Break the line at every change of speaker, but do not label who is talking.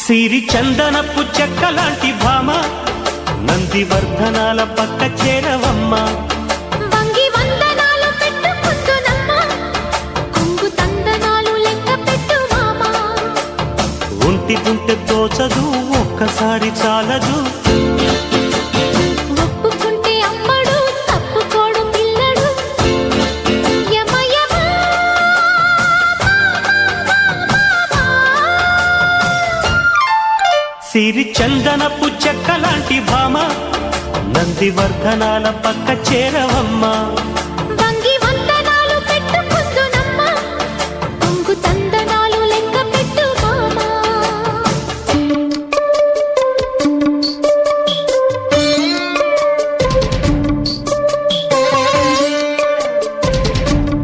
సిరి చందనపు చెక్కలాంటి భామ నందివర్ధనాల పక్క చేరవమ్మ.
వంగి వందనాలు పెట్టుకుందునమ్మ కొంగు తందనాలు లెక్క పెట్టు మామ.
ఒంటి గుంటె తోచదు ఒక్కసారి చాలదు
ఒప్పుకుంటే అమ్మడు తప్పుకోడు పిల్లడు యమ యమ
సిరి చందనపు చెక్కలాంటి భామ నందివర్ధనాల పక్క చేరవమ్మ.
వంగి